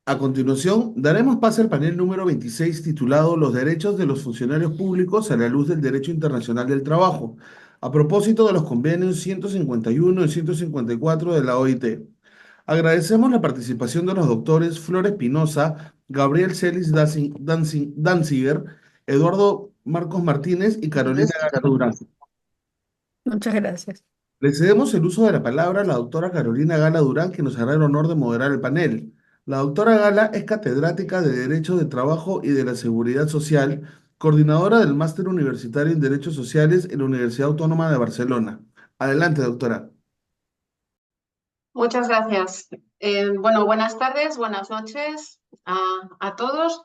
A continuación, daremos pase al panel número 26 titulado Los derechos de los funcionarios públicos a la luz del derecho internacional del trabajo, a propósito de los convenios 151 y 154 de la OIT. Agradecemos la participación de los doctores Flor Espinosa, Gabriel Celis Danziger, Eduardo Marcos Martínez y Carolina Gara Durán. Muchas gracias. Le cedemos el uso de la palabra a la doctora Carolina Gala Durán, que nos hará el honor de moderar el panel. La doctora Gala es catedrática de Derecho de Trabajo y de la Seguridad Social, coordinadora del Máster Universitario en Derechos Sociales en la Universidad Autónoma de Barcelona. Adelante, doctora. Muchas gracias. Buenas tardes, buenas noches a todos.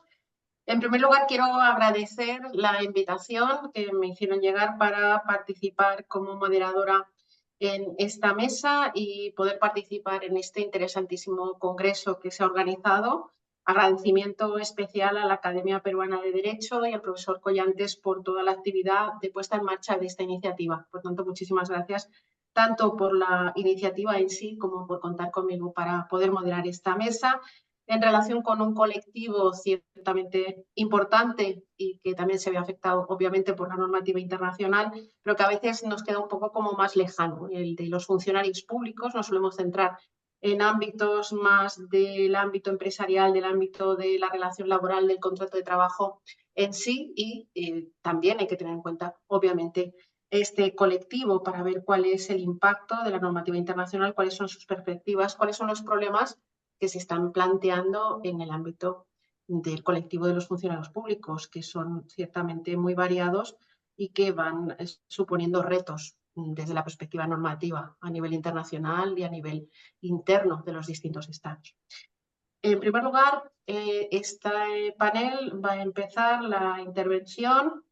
En primer lugar, quiero agradecer la invitación que me hicieron llegar para participar como moderadora en esta mesa y poder participar en este interesantísimo congreso que se ha organizado. Agradecimiento especial a la Academia Peruana de Derecho y al profesor Collantes por toda la actividad de puesta en marcha de esta iniciativa. Por tanto, muchísimas gracias tanto por la iniciativa en sí como por contar conmigo para poder moderar esta mesa en relación con un colectivo ciertamente importante y que también se ve afectado obviamente por la normativa internacional, pero que a veces nos queda un poco como más lejano. El de los funcionarios públicos nos solemos centrar en ámbitos más del ámbito empresarial, del ámbito de la relación laboral, del contrato de trabajo en sí y también hay que tener en cuenta, obviamente, este colectivo para ver cuál es el impacto de la normativa internacional, cuáles son sus perspectivas, cuáles son los problemas que se están planteando en el ámbito del colectivo de los funcionarios públicos, que son ciertamente muy variados y que van suponiendo retos desde la perspectiva normativa a nivel internacional y a nivel interno de los distintos estados. En primer lugar, este panel va a empezar la intervención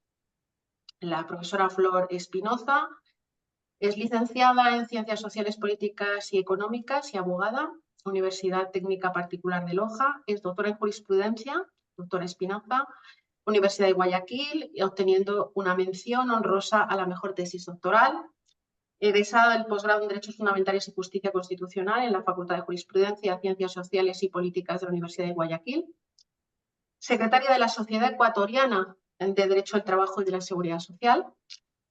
la profesora Flor Espinoza. Es licenciada en Ciencias Sociales, Políticas y Económicas y abogada, Universidad Técnica Particular de Loja. Es doctora en Jurisprudencia, doctora Espinoza, Universidad de Guayaquil, obteniendo una mención honrosa a la mejor tesis doctoral. Egresada del posgrado en Derechos Fundamentales y Justicia Constitucional en la Facultad de Jurisprudencia, Ciencias Sociales y Políticas de la Universidad de Guayaquil. Secretaria de la Sociedad Ecuatoriana de Derecho al Trabajo y de la Seguridad Social.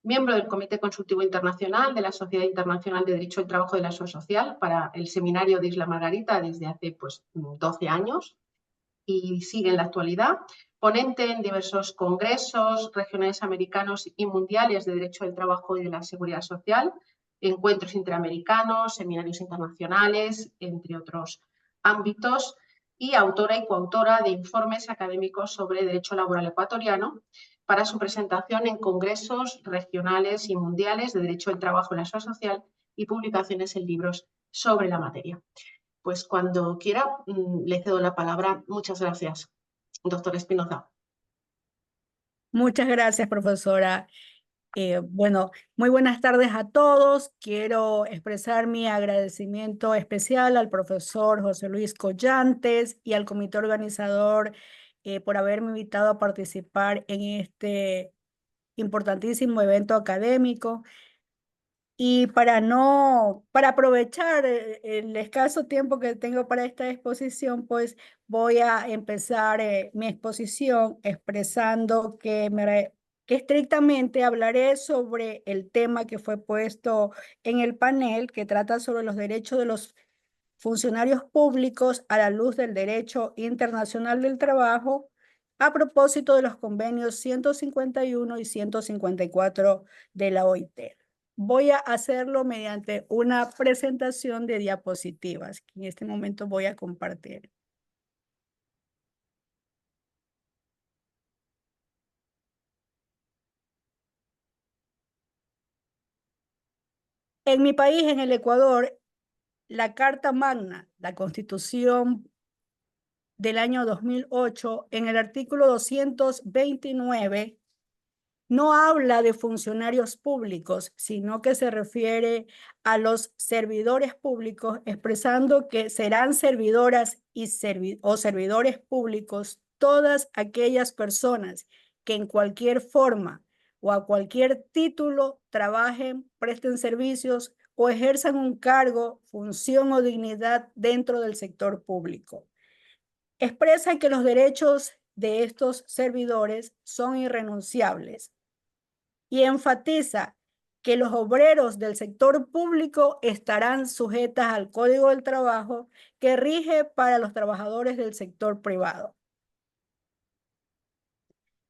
Miembro del Comité Consultivo Internacional de la Sociedad Internacional de Derecho al Trabajo de la Seguridad Social para el Seminario de Isla Margarita desde hace 12 años y sigue en la actualidad. Ponente en diversos congresos regionales americanos y mundiales de Derecho del Trabajo y de la Seguridad Social, encuentros interamericanos, seminarios internacionales, entre otros ámbitos, y autora y coautora de informes académicos sobre derecho laboral ecuatoriano para su presentación en congresos regionales y mundiales de derecho del trabajo y la seguridad social y publicaciones en libros sobre la materia. Pues cuando quiera, le cedo la palabra. Muchas gracias, doctor Espinoza. Muchas gracias, profesora. Muy buenas tardes a todos. Quiero expresar mi agradecimiento especial al profesor José Luis Collantes y al comité organizador por haberme invitado a participar en este importantísimo evento académico. Y para aprovechar el escaso tiempo que tengo para esta exposición, pues voy a empezar mi exposición expresando que estrictamente hablaré sobre el tema que fue puesto en el panel, que trata sobre los derechos de los funcionarios públicos a la luz del derecho internacional del trabajo, a propósito de los convenios 151 y 154 de la OIT. Voy a hacerlo mediante una presentación de diapositivas que en este momento voy a compartir. En mi país, en el Ecuador, la Carta Magna, la Constitución del año 2008, en el artículo 229, no habla de funcionarios públicos, sino que se refiere a los servidores públicos, expresando que serán servidoras o servidores públicos todas aquellas personas que en cualquier forma o a cualquier título trabajen, presten servicios o ejerzan un cargo, función o dignidad dentro del sector público. expresa que los derechos de estos servidores son irrenunciables y enfatiza que los obreros del sector público estarán sujetas al Código del Trabajo que rige para los trabajadores del sector privado.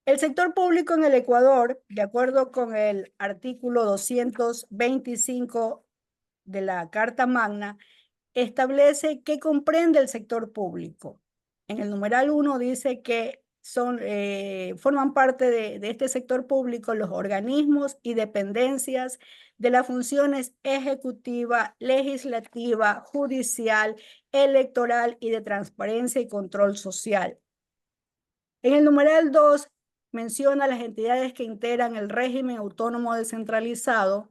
El sector público en el Ecuador, de acuerdo con el artículo 225 de la Carta Magna, establece qué comprende el sector público. En el numeral 1 dice que forman parte de este sector público los organismos y dependencias de las funciones ejecutiva, legislativa, judicial, electoral y de transparencia y control social. En el numeral 2 menciona las entidades que integran el régimen autónomo descentralizado.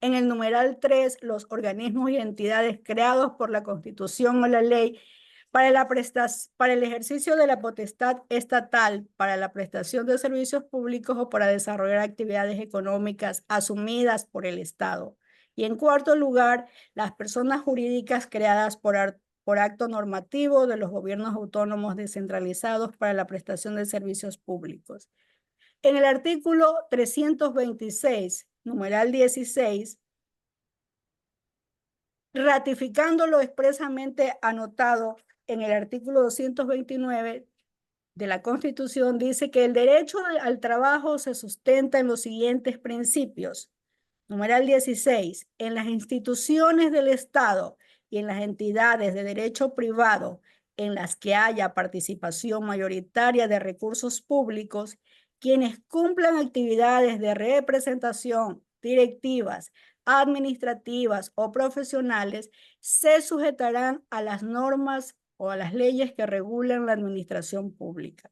En el numeral 3, los organismos y entidades creados por la Constitución o la ley para el ejercicio de la potestad estatal, para la prestación de servicios públicos o para desarrollar actividades económicas asumidas por el Estado. Y en cuarto lugar, las personas jurídicas creadas por acto normativo de los gobiernos autónomos descentralizados para la prestación de servicios públicos. En el artículo 326, numeral 16, ratificando lo expresamente anotado en el artículo 229 de la Constitución, dice que el derecho al trabajo se sustenta en los siguientes principios. Numeral 16, en las instituciones del Estado y en las entidades de derecho privado en las que haya participación mayoritaria de recursos públicos, quienes cumplan actividades de representación, directivas, administrativas o profesionales, se sujetarán a las normas o a las leyes que regulan la administración pública.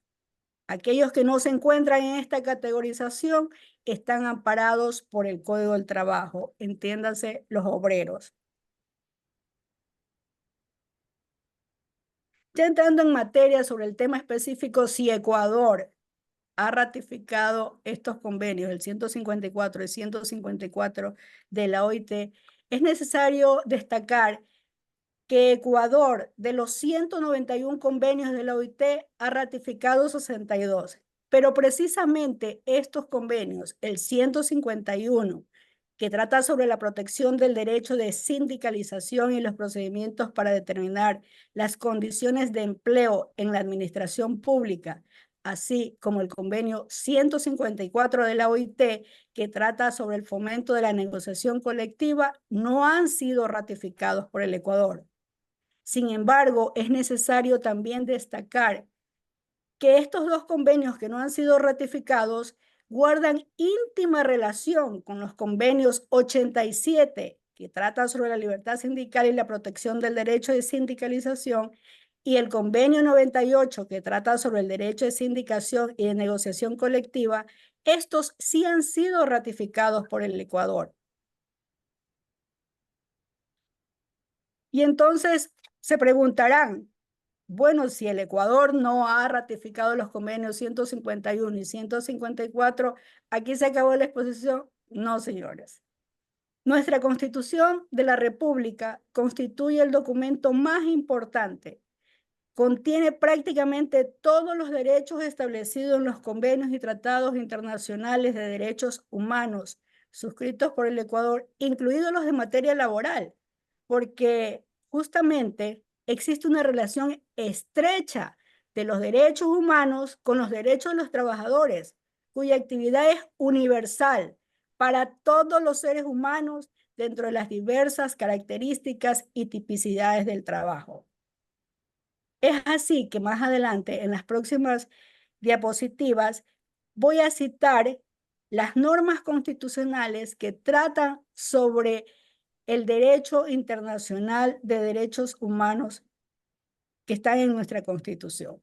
Aquellos que no se encuentran en esta categorización están amparados por el Código del Trabajo, entiéndase los obreros. Ya entrando en materia sobre el tema específico, si Ecuador ha ratificado estos convenios, el 154 y 154 de la OIT, es necesario destacar que Ecuador, de los 191 convenios de la OIT, ha ratificado 62. Pero precisamente estos convenios, el 151, que trata sobre la protección del derecho de sindicalización y los procedimientos para determinar las condiciones de empleo en la administración pública, así como el convenio 154 de la OIT, que trata sobre el fomento de la negociación colectiva, no han sido ratificados por el Ecuador. Sin embargo, es necesario también destacar que estos dos convenios que no han sido ratificados guardan íntima relación con los convenios 87, que tratan sobre la libertad sindical y la protección del derecho de sindicalización, y el convenio 98, que trata sobre el derecho de sindicación y de negociación colectiva. Estos sí han sido ratificados por el Ecuador. Y entonces se preguntarán, bueno, si el Ecuador no ha ratificado los convenios 151 y 154, ¿aquí se acabó la exposición? No, señores. Nuestra Constitución de la República constituye el documento más importante. Contiene prácticamente todos los derechos establecidos en los convenios y tratados internacionales de derechos humanos suscritos por el Ecuador, incluidos los de materia laboral, porque justamente existe una relación estrecha de los derechos humanos con los derechos de los trabajadores, cuya actividad es universal para todos los seres humanos dentro de las diversas características y tipicidades del trabajo. Es así que más adelante, en las próximas diapositivas, voy a citar las normas constitucionales que tratan sobre el derecho internacional de derechos humanos que están en nuestra Constitución.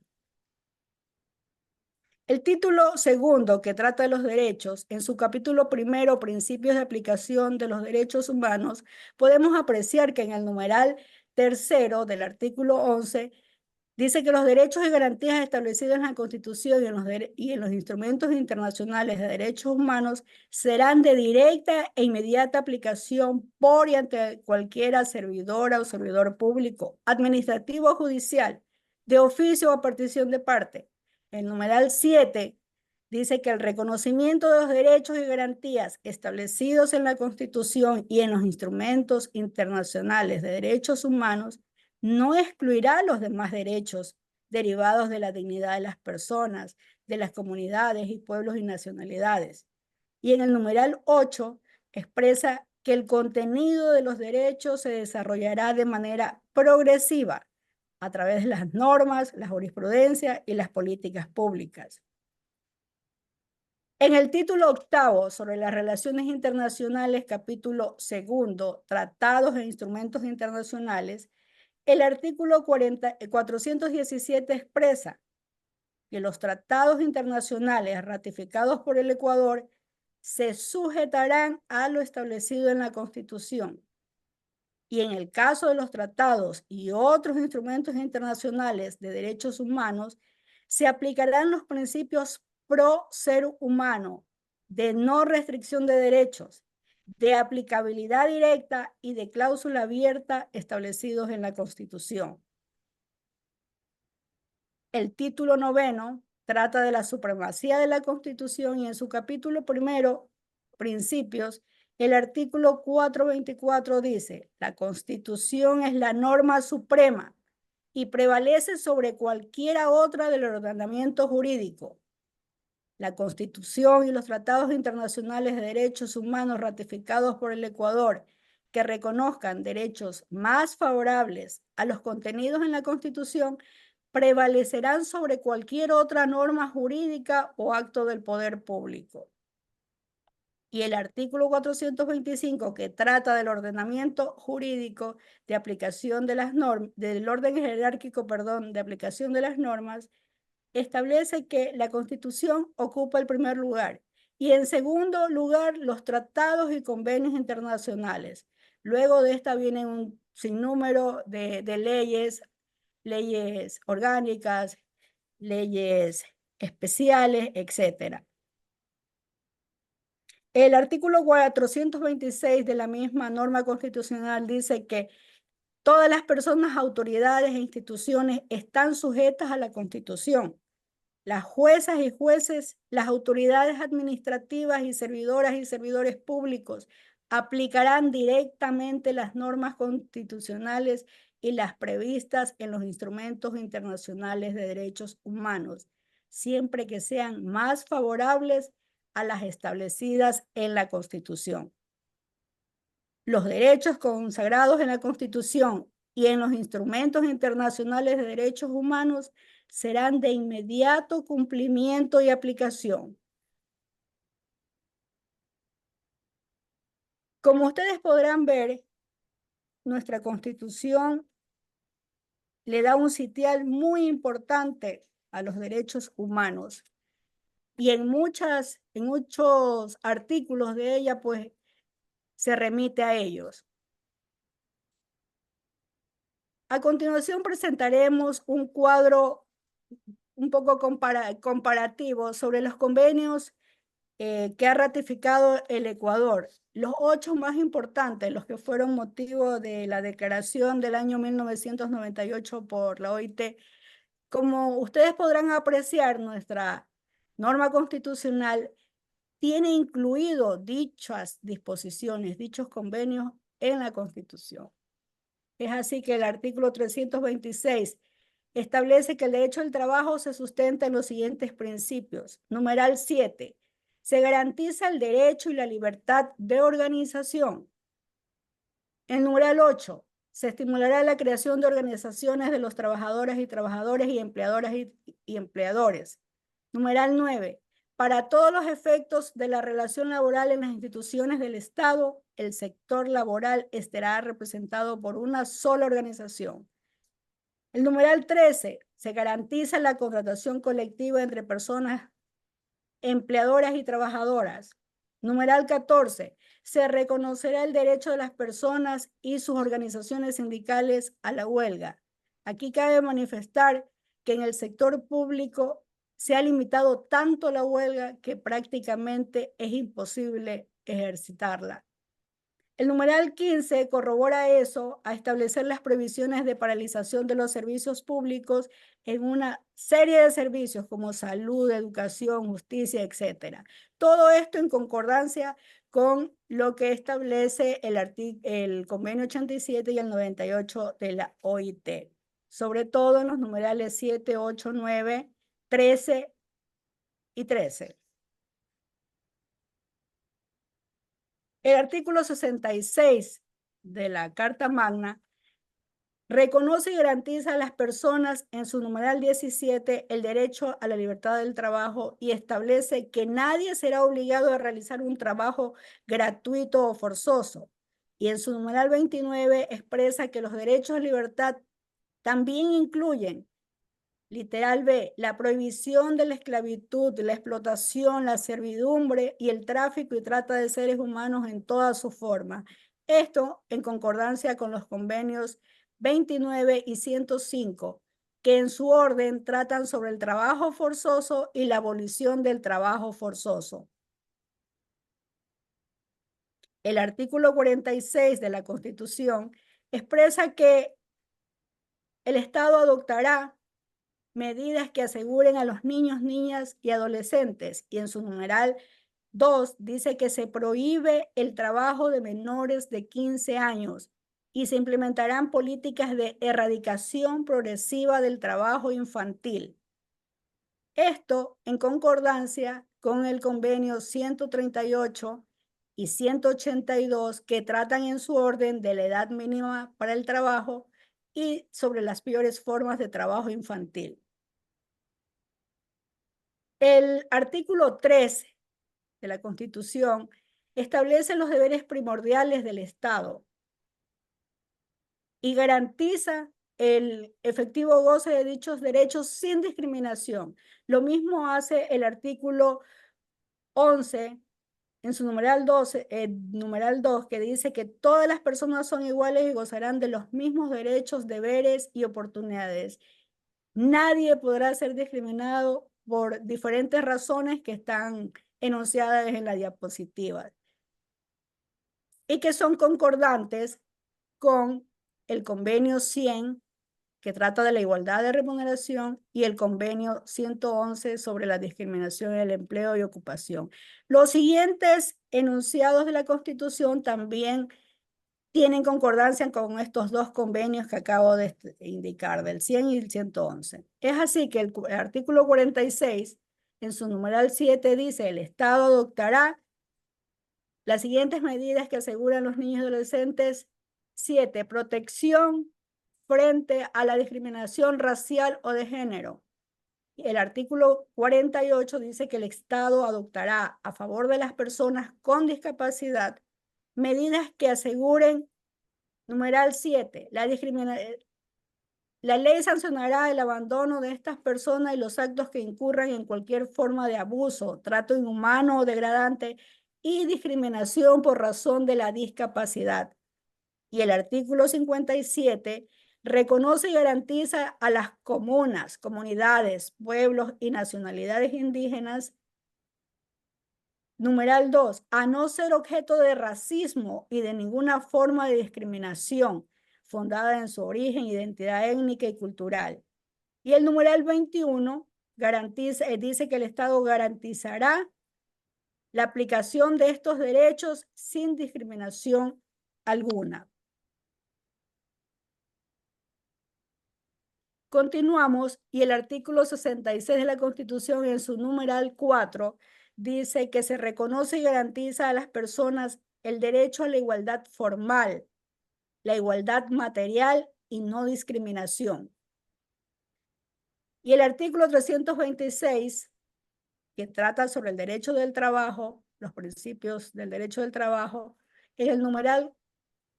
El título segundo, que trata de los derechos, en su capítulo primero, Principios de aplicación de los derechos humanos, podemos apreciar que en el numeral tercero del artículo 11, dice que los derechos y garantías establecidos en la Constitución y en los instrumentos internacionales de derechos humanos serán de directa e inmediata aplicación por y ante cualquiera servidora o servidor público, administrativo o judicial, de oficio o a partición de parte. El numeral 7 dice que el reconocimiento de los derechos y garantías establecidos en la Constitución y en los instrumentos internacionales de derechos humanos no excluirá los demás derechos derivados de la dignidad de las personas, de las comunidades y pueblos y nacionalidades. Y en el numeral 8 expresa que el contenido de los derechos se desarrollará de manera progresiva a través de las normas, la jurisprudencia y las políticas públicas. En el título 8 sobre las relaciones internacionales, capítulo 2, tratados e instrumentos internacionales, el artículo 417 expresa que los tratados internacionales ratificados por el Ecuador se sujetarán a lo establecido en la Constitución. Y en el caso de los tratados y otros instrumentos internacionales de derechos humanos, se aplicarán los principios pro ser humano, de no restricción de derechos, de aplicabilidad directa y de cláusula abierta establecidos en la Constitución. El título 9 trata de la supremacía de la Constitución y en su capítulo 1, principios, el artículo 424 dice: la Constitución es la norma suprema y prevalece sobre cualquiera otra del ordenamiento jurídico. La Constitución y los tratados internacionales de derechos humanos ratificados por el Ecuador que reconozcan derechos más favorables a los contenidos en la Constitución prevalecerán sobre cualquier otra norma jurídica o acto del poder público. Y el artículo 425, que trata del ordenamiento jurídico de aplicación de las normas, del orden jerárquico, de aplicación de las normas, establece que la Constitución ocupa el primer lugar y en segundo lugar los tratados y convenios internacionales. Luego de esta viene un sinnúmero de leyes, leyes orgánicas, leyes especiales, etc. El artículo 426 de la misma norma constitucional dice que todas las personas, autoridades e instituciones están sujetas a la Constitución. Las juezas y jueces, las autoridades administrativas y servidoras y servidores públicos aplicarán directamente las normas constitucionales y las previstas en los instrumentos internacionales de derechos humanos, siempre que sean más favorables a las establecidas en la Constitución. Los derechos consagrados en la Constitución y en los instrumentos internacionales de derechos humanos serán de inmediato cumplimiento y aplicación. Como ustedes podrán ver, nuestra Constitución le da un sitial muy importante a los derechos humanos. Y en muchos artículos de ella, pues, se remite a ellos. A continuación presentaremos un cuadro un poco comparativo sobre los convenios que ha ratificado el Ecuador. Los 8 más importantes, los que fueron motivo de la declaración del año 1998 por la OIT. Como ustedes podrán apreciar, nuestra norma constitucional tiene incluido dichas disposiciones, dichos convenios en la Constitución. Es así que el artículo 326 establece que el derecho al trabajo se sustenta en los siguientes principios. Numeral 7. Se garantiza el derecho y la libertad de organización. En numeral 8. Se estimulará la creación de organizaciones de los trabajadores y trabajadoras y empleadoras y empleadores. Numeral 9. Para todos los efectos de la relación laboral en las instituciones del Estado, el sector laboral estará representado por una sola organización. El numeral 13. Se garantiza la contratación colectiva entre personas empleadoras y trabajadoras. Numeral 14. Se reconocerá el derecho de las personas y sus organizaciones sindicales a la huelga. Aquí cabe manifestar que en el sector público se ha limitado tanto la huelga que prácticamente es imposible ejercitarla. El numeral 15 corrobora eso a establecer las prohibiciones de paralización de los servicios públicos en una serie de servicios como salud, educación, justicia, etc. Todo esto en concordancia con lo que establece el convenio 87 y el 98 de la OIT, sobre todo en los numerales 7, 8, 9, 13 y 13. El artículo 66 de la Carta Magna reconoce y garantiza a las personas en su numeral 17 el derecho a la libertad del trabajo y establece que nadie será obligado a realizar un trabajo gratuito o forzoso. Y en su numeral 29 expresa que los derechos de libertad también incluyen, literal B, la prohibición de la esclavitud, la explotación, la servidumbre y el tráfico y trata de seres humanos en todas sus formas. Esto en concordancia con los convenios 29 y 105, que en su orden tratan sobre el trabajo forzoso y la abolición del trabajo forzoso. El artículo 46 de la Constitución expresa que el Estado adoptará medidas que aseguren a los niños, niñas y adolescentes, y en su numeral 2 dice que se prohíbe el trabajo de menores de 15 años y se implementarán políticas de erradicación progresiva del trabajo infantil. Esto en concordancia con el convenio 138 y 182 que tratan en su orden de la edad mínima para el trabajo y sobre las peores formas de trabajo infantil. El artículo 13 de la Constitución establece los deberes primordiales del Estado y garantiza el efectivo goce de dichos derechos sin discriminación. Lo mismo hace el artículo 11 en su numeral 12, numeral 2, que dice que todas las personas son iguales y gozarán de los mismos derechos, deberes y oportunidades. Nadie podrá ser discriminado por diferentes razones que están enunciadas en la diapositiva y que son concordantes con el convenio 100 que trata de la igualdad de remuneración y el convenio 111 sobre la discriminación en el empleo y ocupación. Los siguientes enunciados de la Constitución también tienen concordancia con estos dos convenios que acabo de indicar, del 100 y el 111. Es así que el artículo 46, en su numeral 7, dice: el Estado adoptará las siguientes medidas que aseguran a los niños y adolescentes. 7. Protección frente a la discriminación racial o de género. El artículo 48 dice que el Estado adoptará a favor de las personas con discapacidad medidas que aseguren, numeral 7, la ley sancionará el abandono de estas personas y los actos que incurran en cualquier forma de abuso, trato inhumano o degradante y discriminación por razón de la discapacidad. Y el artículo 57 reconoce y garantiza a las comunas, comunidades, pueblos y nacionalidades indígenas, numeral 2, a no ser objeto de racismo y de ninguna forma de discriminación fundada en su origen, identidad étnica y cultural. Y el numeral 21 dice que el Estado garantizará la aplicación de estos derechos sin discriminación alguna. Continuamos, y el artículo 66 de la Constitución en su numeral 4 dice que se reconoce y garantiza a las personas el derecho a la igualdad formal, la igualdad material y no discriminación. Y el artículo 326, que trata sobre el derecho del trabajo, los principios del derecho del trabajo, en el numeral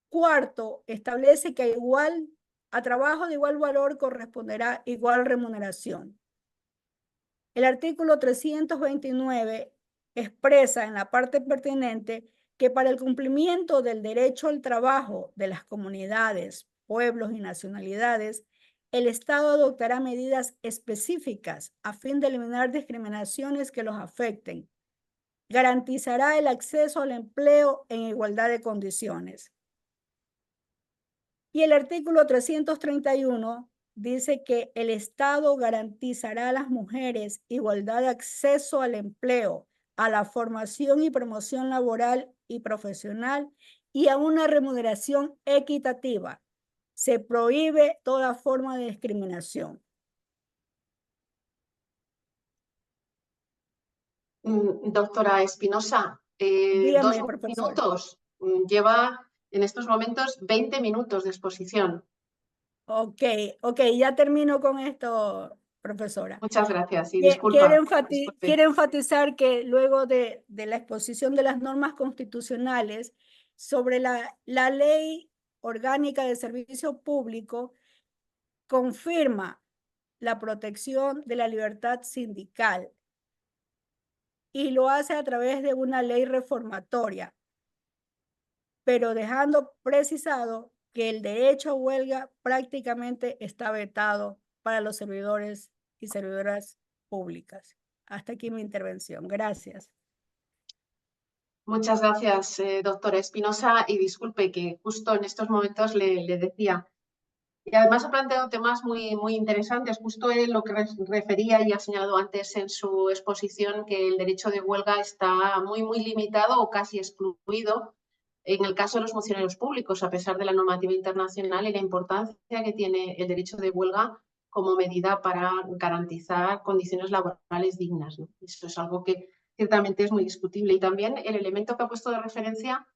4 establece que a trabajo de igual valor corresponderá igual remuneración. El artículo 329 expresa en la parte pertinente que para el cumplimiento del derecho al trabajo de las comunidades, pueblos y nacionalidades, el Estado adoptará medidas específicas a fin de eliminar discriminaciones que los afecten. garantizará el acceso al empleo en igualdad de condiciones. Y el artículo 331 dice que el Estado garantizará a las mujeres igualdad de acceso al empleo, a la formación y promoción laboral y profesional y a una remuneración equitativa. Se prohíbe toda forma de discriminación. Doctora Espinosa, Dígame, profesora. minutos. Lleva en estos momentos 20 minutos de exposición. Ok, ya termino con esto, profesora. Muchas gracias y Quiero, disculpe. quiero enfatizar que luego de la exposición de las normas constitucionales sobre la Ley Orgánica de Servicio Público, confirma la protección de la libertad sindical y lo hace a través de una ley reformatoria, pero dejando precisado que el derecho a huelga prácticamente está vetado para los servidores y servidoras públicas. Hasta aquí mi intervención. Gracias. Muchas gracias, doctora Espinosa, y disculpe que justo en estos momentos le decía. Y además ha planteado temas muy interesantes, justo en lo que refería y ha señalado antes en su exposición que el derecho de huelga está muy limitado o casi excluido en el caso de los funcionarios públicos, a pesar de la normativa internacional y la importancia que tiene el derecho de huelga como medida para garantizar condiciones laborales dignas, ¿no? Eso es algo que ciertamente es muy discutible. Y también el elemento que ha puesto de referencia,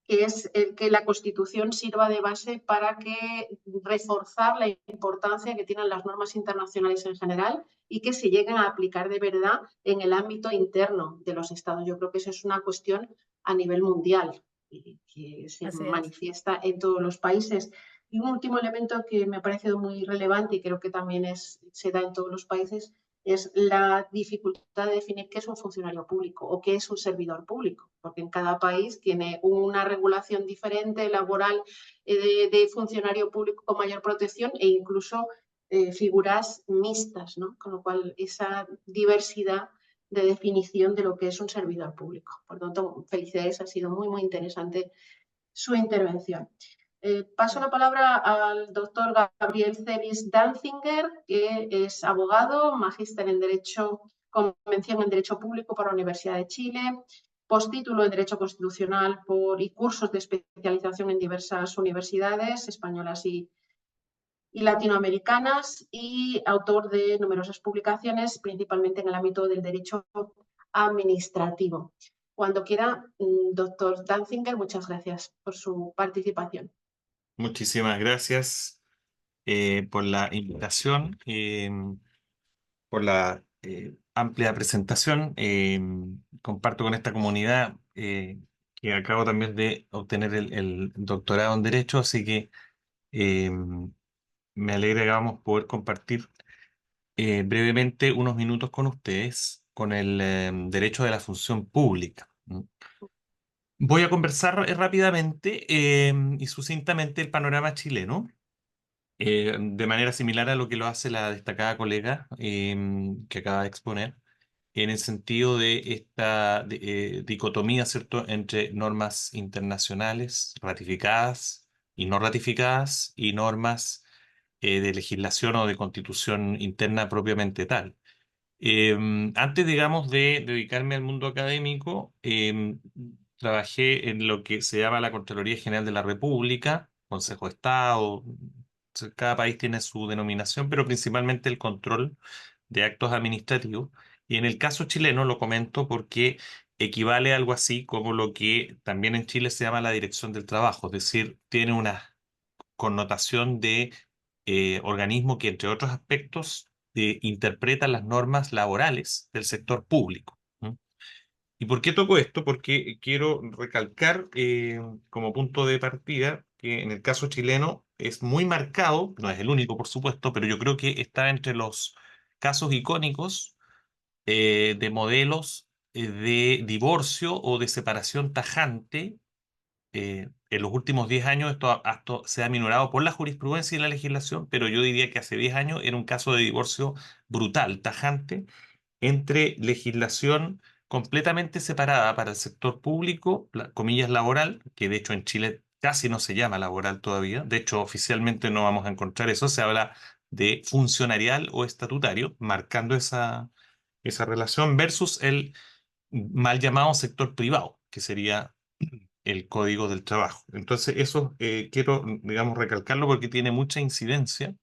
que es el que la Constitución sirva de base para reforzar la importancia que tienen las normas internacionales en general y que se lleguen a aplicar de verdad en el ámbito interno de los Estados. Yo creo que esa es una cuestión a nivel mundial y que se manifiesta en todos los países. Y un último elemento que me ha parecido muy relevante y creo que también se da en todos los países es la dificultad de definir qué es un funcionario público o qué es un servidor público, porque en cada país tiene una regulación diferente laboral de funcionario público con mayor protección e incluso figuras mixtas, ¿no? Con lo cual esa diversidad de definición de lo que es un servidor público. Por tanto, felicidades, ha sido muy interesante su intervención. Paso la palabra al doctor Gabriel Celis Danzinger, que es abogado, magíster en Derecho, convención en Derecho Público por la Universidad de Chile, postítulo en Derecho Constitucional y cursos de especialización en diversas universidades españolas y latinoamericanas y autor de numerosas publicaciones, principalmente en el ámbito del derecho administrativo. Cuando quiera, doctor Danzinger, muchas gracias por su participación. Muchísimas gracias por la invitación, por la amplia presentación. Comparto con esta comunidad que acabo también de obtener el doctorado en Derecho, así que eh, me alegra que vamos a poder compartir brevemente unos minutos con ustedes con el derecho de la función pública. Voy a conversar rápidamente y sucintamente el panorama chileno, de manera similar a lo que lo hace la destacada colega que acaba de exponer, en el sentido de esta dicotomía, ¿cierto?, entre normas internacionales ratificadas y no ratificadas y normas de legislación o de constitución interna propiamente tal. Antes, digamos, de dedicarme al mundo académico, trabajé en lo que se llama la Contraloría General de la República, Consejo de Estado. Cada país tiene su denominación, pero principalmente el control de actos administrativos. Y en el caso chileno lo comento porque equivale a algo así como lo que también en Chile se llama la Dirección del Trabajo, es decir, tiene una connotación de organismo que, entre otros aspectos, interpreta las normas laborales del sector público. ¿M? ¿Y por qué toco esto? Porque quiero recalcar como punto de partida que en el caso chileno es muy marcado, no es el único, por supuesto, pero yo creo que está entre los casos icónicos de modelos de divorcio o de separación tajante. En los últimos 10 años esto se ha minorado por la jurisprudencia y la legislación, pero yo diría que hace 10 años era un caso de divorcio brutal, tajante, entre legislación completamente separada para el sector público, comillas laboral, que de hecho en Chile casi no se llama laboral todavía. De hecho, oficialmente no vamos a encontrar eso. Se habla de funcionarial o estatutario, marcando esa relación versus el mal llamado sector privado, que sería el Código del Trabajo. Entonces, eso quiero, digamos, recalcarlo porque tiene mucha incidencia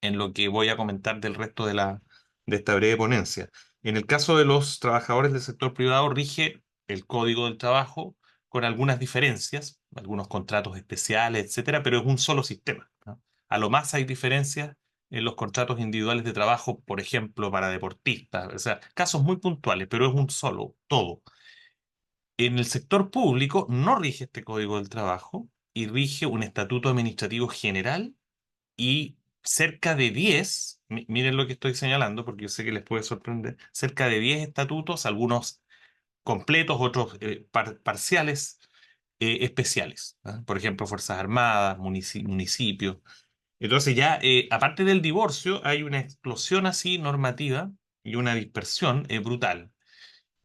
en lo que voy a comentar del resto de esta breve ponencia. En el caso de los trabajadores del sector privado, rige el Código del Trabajo con algunas diferencias, algunos contratos especiales, etcétera, pero es un solo sistema, ¿no? A lo más hay diferencias en los contratos individuales de trabajo, por ejemplo, para deportistas, o sea, casos muy puntuales, pero es un solo, todo. En el sector público no rige este Código del Trabajo y rige un estatuto administrativo general y cerca de 10, miren lo que estoy señalando porque yo sé que les puede sorprender, cerca de 10 estatutos, algunos completos, otros parciales, especiales, ¿ah? Por ejemplo, Fuerzas Armadas, municipios. Entonces ya, aparte del divorcio, hay una explosión así normativa y una dispersión brutal.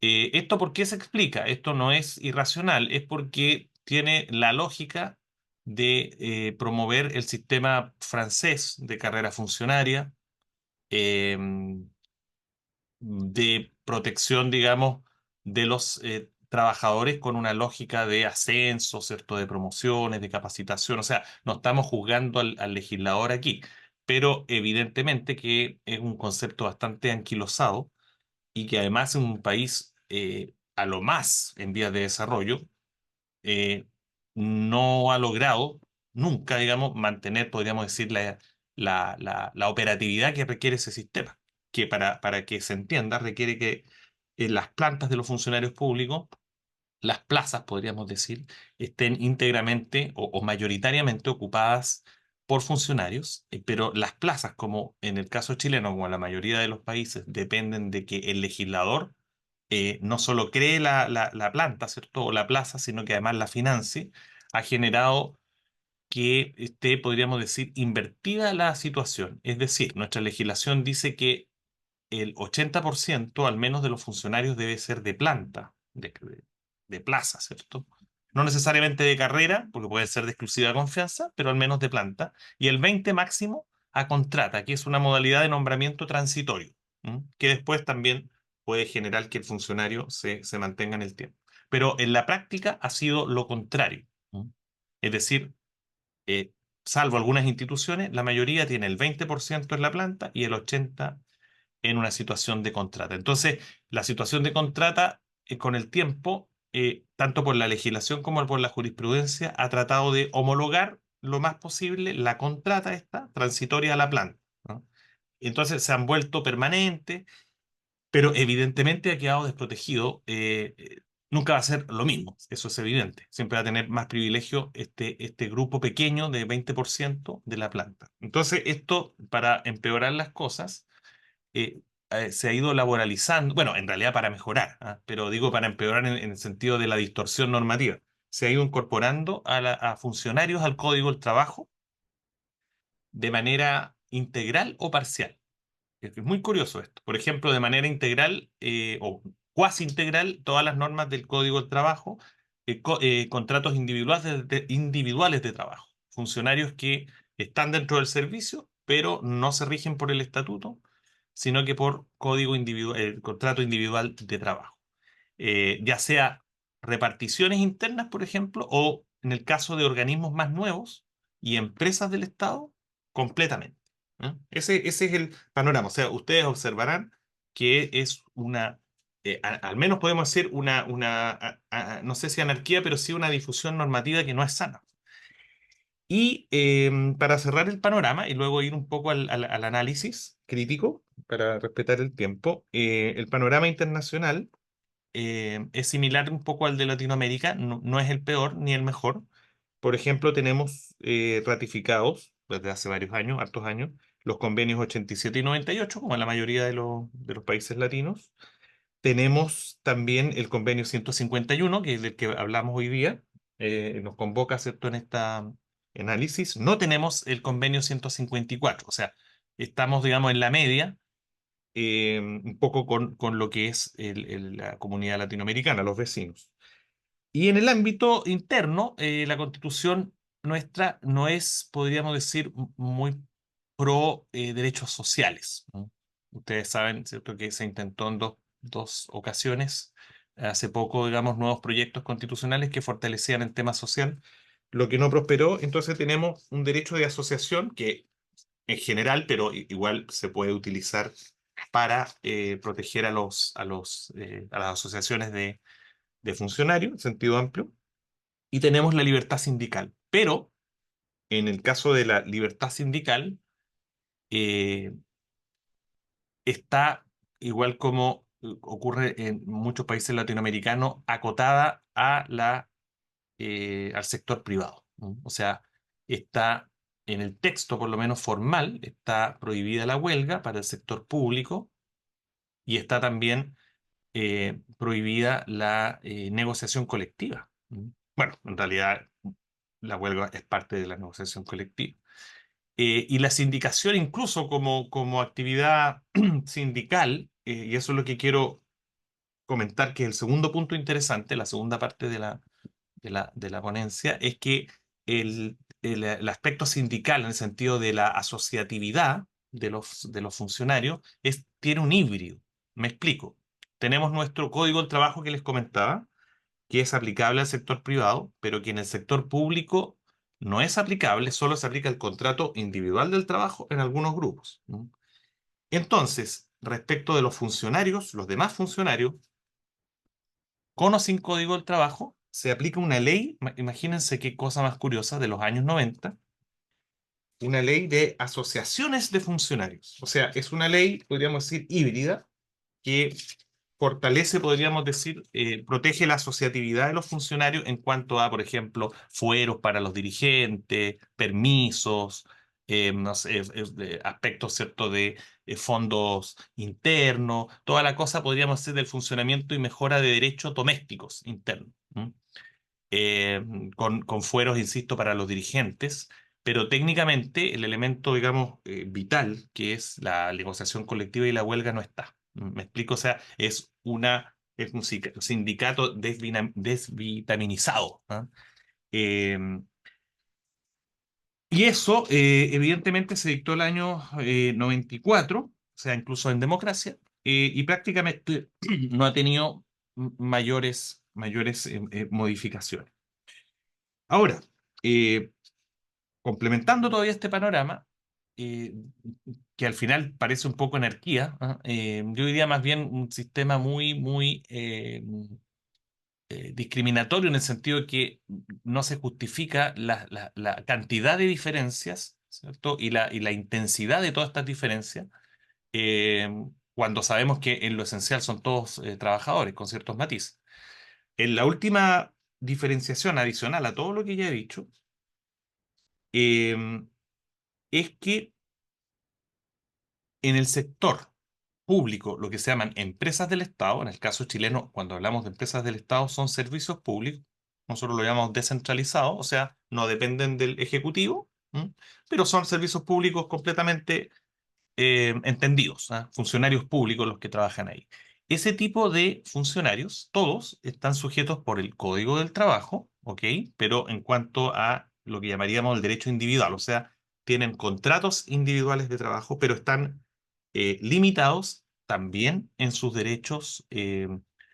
¿Esto por qué se explica? Esto no es irracional, es porque tiene la lógica de promover el sistema francés de carrera funcionaria, eh, de protección, digamos, de los trabajadores con una lógica de ascenso, ¿cierto? De promociones, de capacitación. O sea, no estamos juzgando al legislador aquí, pero evidentemente que es un concepto bastante anquilosado y que además en un país a lo más en vías de desarrollo eh, no ha logrado nunca, digamos, mantener, podríamos decir, la operatividad que requiere ese sistema, que para que se entienda requiere que las plantas de los funcionarios públicos, las plazas, podríamos decir, estén íntegramente o mayoritariamente ocupadas por funcionarios, pero las plazas, como en el caso chileno, como en la mayoría de los países, dependen de que el legislador no solo cree la planta, ¿cierto? O la plaza, sino que además la financie, ha generado que esté, podríamos decir, invertida la situación. Es decir, nuestra legislación dice que el 80% al menos de los funcionarios debe ser de planta, de plaza, ¿cierto? No necesariamente de carrera, porque puede ser de exclusiva confianza, pero al menos de planta. Y el 20 máximo a contrata, que es una modalidad de nombramiento transitorio, ¿m? Que después también puede generar que el funcionario se mantenga en el tiempo. Pero en la práctica ha sido lo contrario, ¿m? Es decir, eh, salvo algunas instituciones, la mayoría tiene el 20% en la planta y el 80% en una situación de contrata. Entonces, la situación de contrata, con el tiempo, tanto por la legislación como por la jurisprudencia, ha tratado de homologar lo más posible la contrata esta transitoria a la planta, ¿no? Entonces se han vuelto permanentes, pero evidentemente ha quedado desprotegido. Nunca va a ser lo mismo, eso es evidente. Siempre va a tener más privilegio este grupo pequeño de 20% de la planta. Entonces, esto, para empeorar las cosas, eh, se ha ido laboralizando, bueno, en realidad para mejorar, ¿ah? Pero digo para empeorar en el sentido de la distorsión normativa. Se ha ido incorporando a funcionarios al Código del Trabajo de manera integral o parcial. Es muy curioso esto. Por ejemplo, de manera integral o cuasi integral, todas las normas del Código del Trabajo, contratos individuales de trabajo, funcionarios que están dentro del servicio, pero no se rigen por el estatuto, sino que por código individual, el contrato individual de trabajo. Ya sea reparticiones internas, por ejemplo, o en el caso de organismos más nuevos y empresas del Estado, completamente. ¿Eh? Ese es el panorama. O sea, ustedes observarán que es una, al menos podemos decir no sé si anarquía, pero sí una difusión normativa que no es sana. Y para cerrar el panorama y luego ir un poco al análisis crítico, para respetar el tiempo, el panorama internacional es similar un poco al de Latinoamérica, no, no es el peor ni el mejor. Por ejemplo, tenemos ratificados desde hace varios años, hartos años, los convenios 87 y 98, como en la mayoría de los países latinos. Tenemos también el convenio 151, que es del que hablamos hoy día, nos convoca, ¿cierto?, en esta análisis. No tenemos el convenio 154, o sea, estamos, digamos, en la media, un poco con lo que es la comunidad latinoamericana, los vecinos. Y en el ámbito interno, la constitución nuestra no es, podríamos decir, muy pro derechos sociales, ¿no? Ustedes saben, ¿cierto?, que se intentó en dos ocasiones, hace poco, digamos, nuevos proyectos constitucionales que fortalecían el tema social, lo que no prosperó. Entonces tenemos un derecho de asociación que en general, pero igual se puede utilizar para proteger a las asociaciones de funcionarios, en sentido amplio, y tenemos la libertad sindical. Pero en el caso de la libertad sindical, eh, está, igual como ocurre en muchos países latinoamericanos, acotada al sector privado, ¿no? O sea, está en el texto, por lo menos formal, está prohibida la huelga para el sector público y está también prohibida la negociación colectiva, ¿no? Bueno, en realidad la huelga es parte de la negociación colectiva. Y la sindicación incluso como actividad sindical, y eso es lo que quiero comentar, que el segundo punto interesante, la segunda parte de la ponencia, es que el aspecto sindical, en el sentido de la asociatividad de los funcionarios, tiene un híbrido. Me explico. Tenemos nuestro código del trabajo que les comentaba, que es aplicable al sector privado, pero que en el sector público no es aplicable, solo se aplica el contrato individual del trabajo en algunos grupos, ¿no? Entonces, respecto de los funcionarios, los demás funcionarios, con o sin código del trabajo, se aplica una ley, imagínense qué cosa más curiosa, de los años 90, una ley de asociaciones de funcionarios. O sea, es una ley, podríamos decir, híbrida, que fortalece, podríamos decir, protege la asociatividad de los funcionarios en cuanto a, por ejemplo, fueros para los dirigentes, permisos, no sé, aspectos, ¿cierto?, de fondos internos, toda la cosa, podríamos decir, del funcionamiento y mejora de derechos domésticos internos, ¿m? eh, con fueros, insisto, para los dirigentes, pero técnicamente el elemento, digamos, vital, que es la negociación colectiva y la huelga, no está. ¿Me explico? O sea, es un sindicato desvitaminizado, ¿ah? Eh, y eso, evidentemente, se dictó el año 94, o sea, incluso en democracia, y prácticamente no ha tenido mayores modificaciones. Ahora, eh, complementando todavía este panorama, eh, que al final parece un poco anarquía, ¿ah? Yo diría más bien un sistema muy, muy discriminatorio, en el sentido de que no se justifica la cantidad de diferencias, ¿cierto? Y la intensidad de todas estas diferencias, eh, cuando sabemos que en lo esencial son todos trabajadores con ciertos matices. En la última diferenciación adicional a todo lo que ya he dicho, eh, es que en el sector público, lo que se llaman empresas del Estado, en el caso chileno, cuando hablamos de empresas del Estado, son servicios públicos, nosotros lo llamamos descentralizados, o sea, no dependen del Ejecutivo, ¿m? Pero son servicios públicos completamente entendidos, ¿ah? Funcionarios públicos los que trabajan ahí. Ese tipo de funcionarios, todos están sujetos por el Código del Trabajo, ¿ok? Pero en cuanto a lo que llamaríamos el derecho individual, o sea, tienen contratos individuales de trabajo, pero están limitados también en sus derechos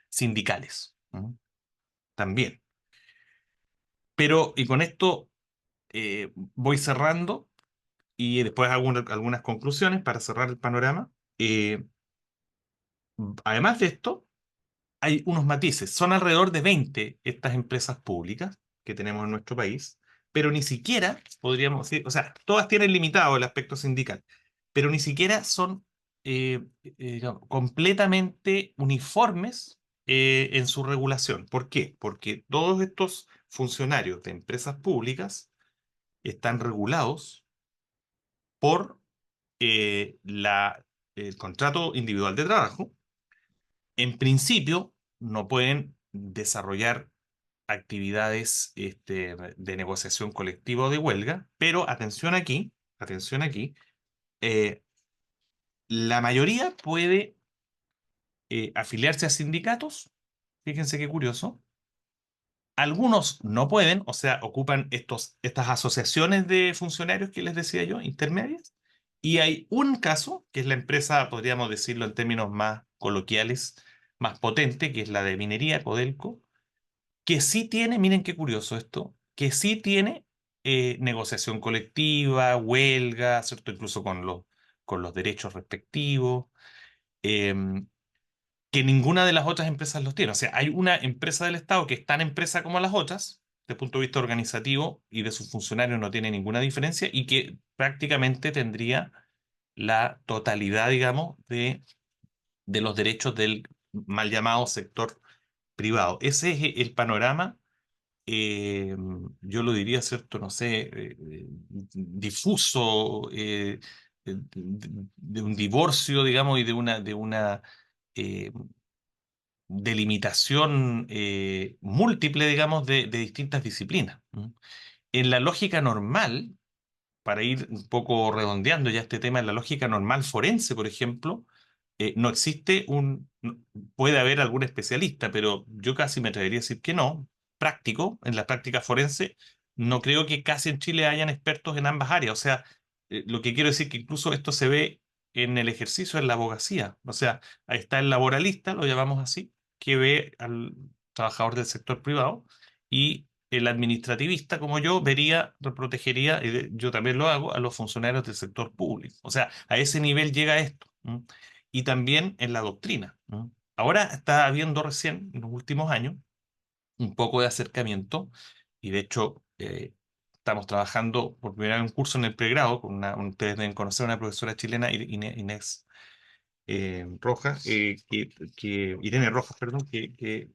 sindicales, ¿no? También. Pero, y con esto voy cerrando y después hago algunas conclusiones para cerrar el panorama. Eh, Además de esto, hay unos matices. Son alrededor de 20 estas empresas públicas que tenemos en nuestro país, pero ni siquiera, podríamos decir, o sea, todas tienen limitado el aspecto sindical, pero ni siquiera son digamos, completamente uniformes en su regulación. ¿Por qué? Porque todos estos funcionarios de empresas públicas están regulados por el contrato individual de trabajo. En principio, no pueden desarrollar actividades de negociación colectiva o de huelga, pero atención aquí, eh, la mayoría puede afiliarse a sindicatos, fíjense qué curioso. Algunos no pueden, o sea, ocupan estas asociaciones de funcionarios que les decía yo, intermedias. Y hay un caso, que es la empresa, podríamos decirlo en términos más coloquiales, más potente, que es la de minería, Codelco, que sí tiene, miren qué curioso esto, que sí tiene negociación colectiva, huelga, ¿cierto? Incluso con los derechos respectivos. em, que ninguna de las otras empresas los tiene. O sea, hay una empresa del Estado que es tan empresa como las otras, desde el punto de vista organizativo y de sus funcionarios no tiene ninguna diferencia y que prácticamente tendría la totalidad, digamos, de los derechos del mal llamado sector privado. Ese es el panorama, eh, yo lo diría, ¿cierto? No sé, difuso, de un divorcio, digamos, y de una eh, delimitación múltiple, digamos, de distintas disciplinas. ¿M? En la lógica normal, para ir un poco redondeando ya este tema, en la lógica normal forense, por ejemplo, no existe puede haber algún especialista, pero yo casi me atrevería a decir que no, práctico, en la práctica forense, no creo que casi en Chile hayan expertos en ambas áreas. O sea, lo que quiero decir que incluso esto se ve en el ejercicio de la abogacía. O sea, ahí está el laboralista, lo llamamos así, que ve al trabajador del sector privado y el administrativista, como yo, protegería, y yo también lo hago, a los funcionarios del sector público. O sea, a ese nivel llega esto. ¿M? Y también en la doctrina. ¿No? Ahora está habiendo recién, en los últimos años, un poco de acercamiento, y de hecho estamos trabajando por primera vez un curso en el pregrado, ustedes deben conocer a una profesora chilena, Inés Rojas, Irene Rojas, perdón, que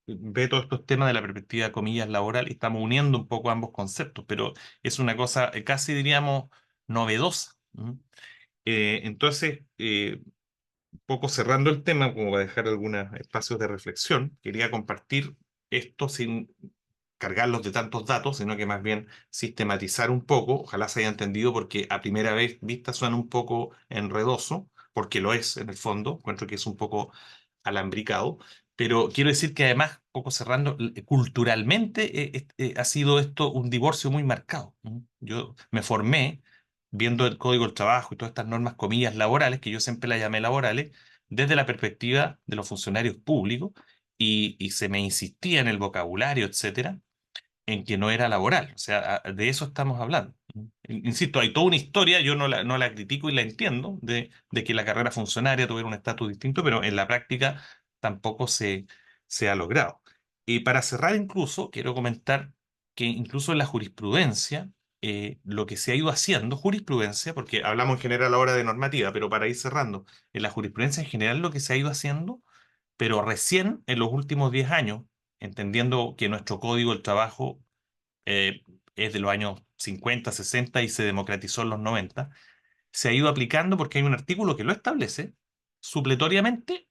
ve todos estos temas de la perspectiva, comillas, laboral, y estamos uniendo un poco ambos conceptos, pero es una cosa casi diríamos novedosa. ¿No? Entonces, poco cerrando el tema, como para dejar algunos espacios de reflexión, quería compartir esto sin cargarlos de tantos datos, sino que más bien sistematizar un poco. Ojalá se haya entendido porque a primera vez vista suena un poco enredoso, porque lo es en el fondo, encuentro que es un poco alambricado, pero quiero decir que además, poco cerrando, culturalmente ha sido esto un divorcio muy marcado. ¿No? Yo me formé viendo el Código del Trabajo y todas estas normas, comillas, laborales, que yo siempre las llamé laborales, desde la perspectiva de los funcionarios públicos, y se me insistía en el vocabulario, etcétera, en que no era laboral. O sea, de eso estamos hablando. Insisto, hay toda una historia, yo no la critico y la entiendo, de que la carrera funcionaria tuviera un estatus distinto, pero en la práctica tampoco se ha logrado. Y para cerrar incluso, quiero comentar que incluso en la jurisprudencia, lo que se ha ido haciendo, jurisprudencia, porque hablamos en general ahora de normativa, pero para ir cerrando, en la jurisprudencia en general lo que se ha ido haciendo, pero recién en los últimos 10 años, entendiendo que nuestro código del trabajo eh, es de los años 50, 60 y se democratizó en los 90, se ha ido aplicando porque hay un artículo que lo establece supletoriamente,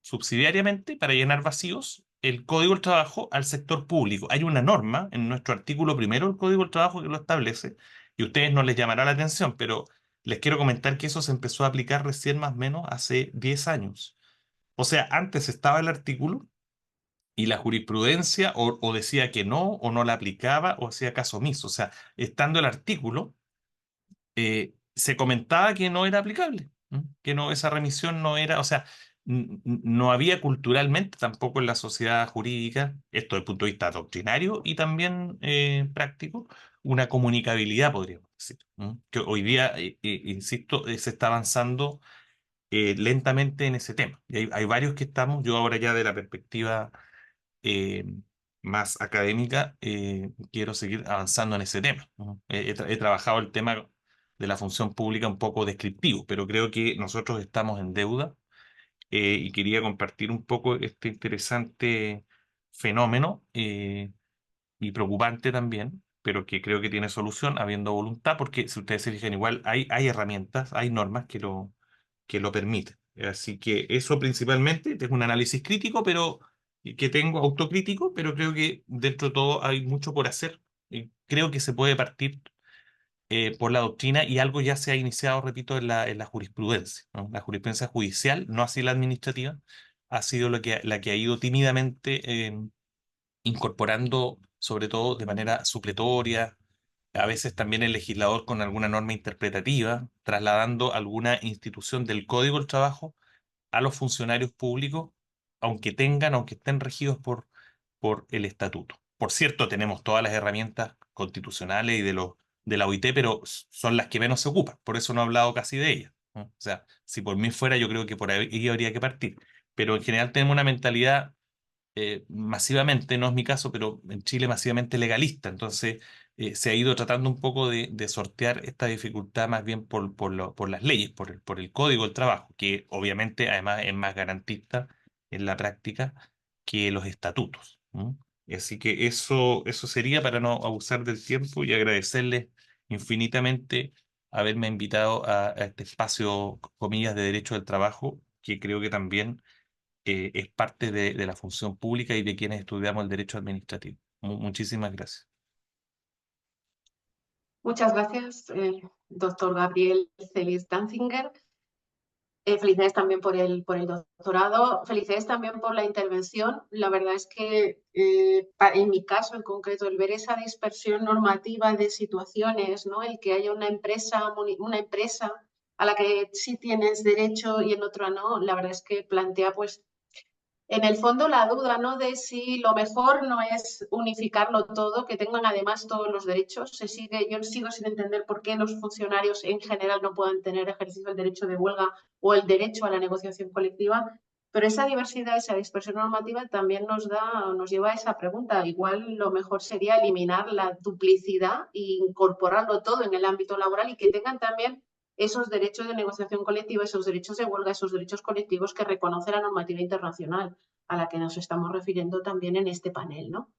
subsidiariamente, para llenar vacíos, el Código del Trabajo al sector público. Hay una norma en nuestro artículo primero del Código del Trabajo que lo establece y a ustedes no les llamará la atención, pero les quiero comentar que eso se empezó a aplicar recién más o menos hace 10 años. O sea, antes estaba el artículo y la jurisprudencia o decía que no, o no la aplicaba, o hacía caso omiso. O sea, estando el artículo, se comentaba que no era aplicable, ¿m? Que no, esa remisión no era, o sea, no había culturalmente tampoco en la sociedad jurídica, esto desde el punto de vista doctrinario y también práctico, una comunicabilidad, podríamos decir, ¿m? Que hoy día, insisto, se está avanzando lentamente en ese tema. Y hay varios que estamos, yo ahora ya de la perspectiva eh, más académica, quiero seguir avanzando en ese tema. ¿No? He trabajado el tema de la función pública un poco descriptivo, pero creo que nosotros estamos en deuda, y quería compartir un poco este interesante fenómeno, y preocupante también, pero que creo que tiene solución habiendo voluntad, porque si ustedes se fijan igual, hay herramientas, hay normas que lo permite. Así que eso principalmente, es un análisis crítico, pero que tengo autocrítico, pero creo que dentro de todo hay mucho por hacer. Y creo que se puede partir por la doctrina y algo ya se ha iniciado, repito, en la jurisprudencia, ¿no? La jurisprudencia judicial, no así la administrativa, ha sido la que ha ido tímidamente incorporando, sobre todo de manera supletoria, a veces también el legislador con alguna norma interpretativa, trasladando alguna institución del Código del Trabajo a los funcionarios públicos, aunque estén regidos por el estatuto. Por cierto, tenemos todas las herramientas constitucionales y de la OIT, pero son las que menos se ocupan, por eso no he hablado casi de ellas, ¿no? O sea, si por mí fuera, yo creo que por ahí habría que partir. Pero en general tenemos una mentalidad masivamente, no es mi caso, pero en Chile masivamente legalista. Entonces, se ha ido tratando un poco de sortear esta dificultad más bien por las leyes, por el Código del Trabajo, que obviamente además es más garantista en la práctica que los estatutos. ¿No? Así que eso sería para no abusar del tiempo y agradecerles infinitamente haberme invitado a este espacio, comillas, de derecho del trabajo, que creo que también es parte de la función pública y de quienes estudiamos el derecho administrativo. Muchísimas gracias. Muchas gracias, doctor Gabriel Celis Danzinger. Felicidades también por el doctorado, felicidades también por la intervención. La verdad es que en mi caso en concreto, el ver esa dispersión normativa de situaciones, ¿no? El que haya una empresa a la que sí tienes derecho y en otra no, la verdad es que plantea pues en el fondo la duda, ¿no? De si lo mejor no es unificarlo todo, que tengan además todos los derechos. Yo sigo sin entender por qué los funcionarios en general no puedan tener ejercicio el derecho de huelga o el derecho a la negociación colectiva. Pero esa diversidad, esa dispersión normativa también nos lleva a esa pregunta. Igual lo mejor sería eliminar la duplicidad e incorporarlo todo en el ámbito laboral y que tengan también esos derechos de negociación colectiva, esos derechos de huelga, esos derechos colectivos que reconoce la normativa internacional a la que nos estamos refiriendo también en este panel, ¿no?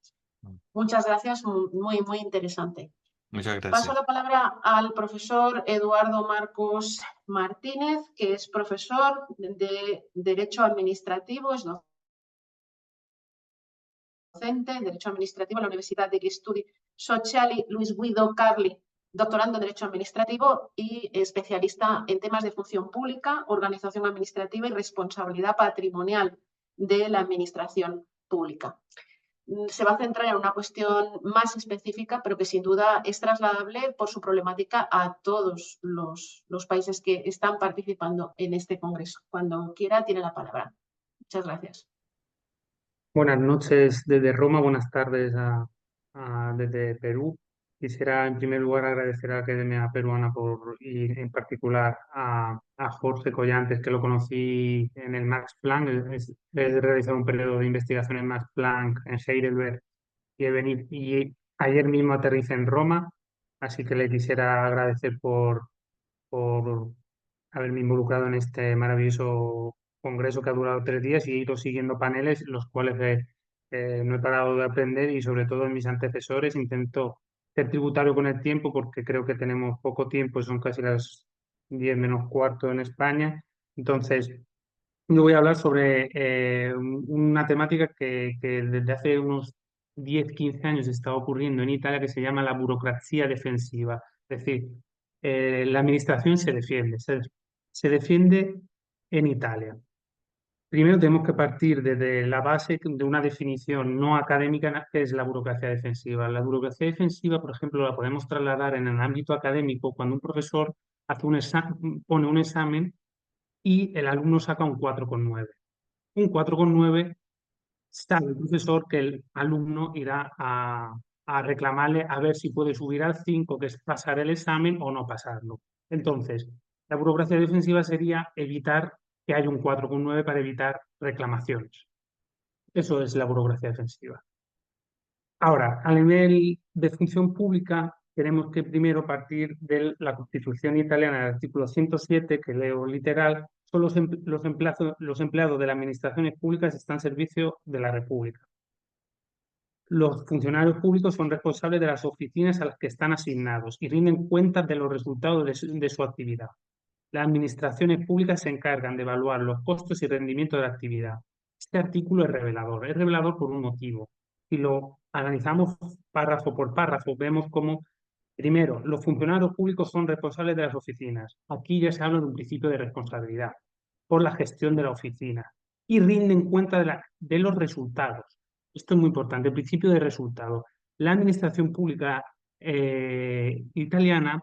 Muchas gracias, muy, muy interesante. Muchas Paso gracias. la palabra al profesor Eduardo Marcos Martínez, que es profesor de Derecho Administrativo, es docente en Derecho Administrativo en la Universidad degli Studi Sociali Luis Guido Carli, doctorando en Derecho Administrativo y especialista en temas de función pública, organización administrativa y responsabilidad patrimonial de la administración pública. Se va a centrar en una cuestión más específica, pero que sin duda es trasladable por su problemática a todos los países que están participando en este congreso. Cuando quiera, tiene la palabra. Muchas gracias. Buenas noches desde Roma, buenas tardes desde Perú. Quisiera en primer lugar agradecer a la Academia Peruana y en particular a Jorge Collantes, que lo conocí en el Max Planck. He realizado un periodo de investigación en Max Planck en Heidelberg y ayer mismo aterricé en Roma, así que le quisiera agradecer por haberme involucrado en este maravilloso congreso que ha durado 3 días y he ido siguiendo paneles, los cuales no he parado de aprender y sobre todo en mis antecesores intento ser tributario con el tiempo porque creo que tenemos poco tiempo, son casi las 10 menos cuarto en España. Entonces, yo voy a hablar sobre una temática que desde hace unos 10 15 años está ocurriendo en Italia que se llama la burocracia defensiva. Es decir, la administración se defiende en Italia. Primero tenemos que partir desde la base de una definición no académica que es la burocracia defensiva. La burocracia defensiva, por ejemplo, la podemos trasladar en el ámbito académico cuando un profesor pone un examen y el alumno saca un 4,9. Un 4,9 sabe el profesor que el alumno irá a reclamarle a ver si puede subir al 5, que es pasar el examen o no pasarlo. Entonces, la burocracia defensiva sería evitar que haya un 4,9 para evitar reclamaciones. Eso es la burocracia defensiva. Ahora, a nivel de función pública, tenemos que primero partir de la Constitución italiana, el artículo 107, que leo literal, son los empleados de las administraciones públicas están al servicio de la República. Los funcionarios públicos son responsables de las oficinas a las que están asignados y rinden cuentas de los resultados de su actividad. Las administraciones públicas se encargan de evaluar los costos y rendimiento de la actividad. Este artículo es revelador por un motivo. Si lo analizamos párrafo por párrafo, vemos cómo Primero, los funcionarios públicos son responsables de las oficinas. Aquí ya se habla de un principio de responsabilidad por la gestión de la oficina y rinden cuenta de los resultados. Esto es muy importante, el principio de resultados. La administración pública italiana,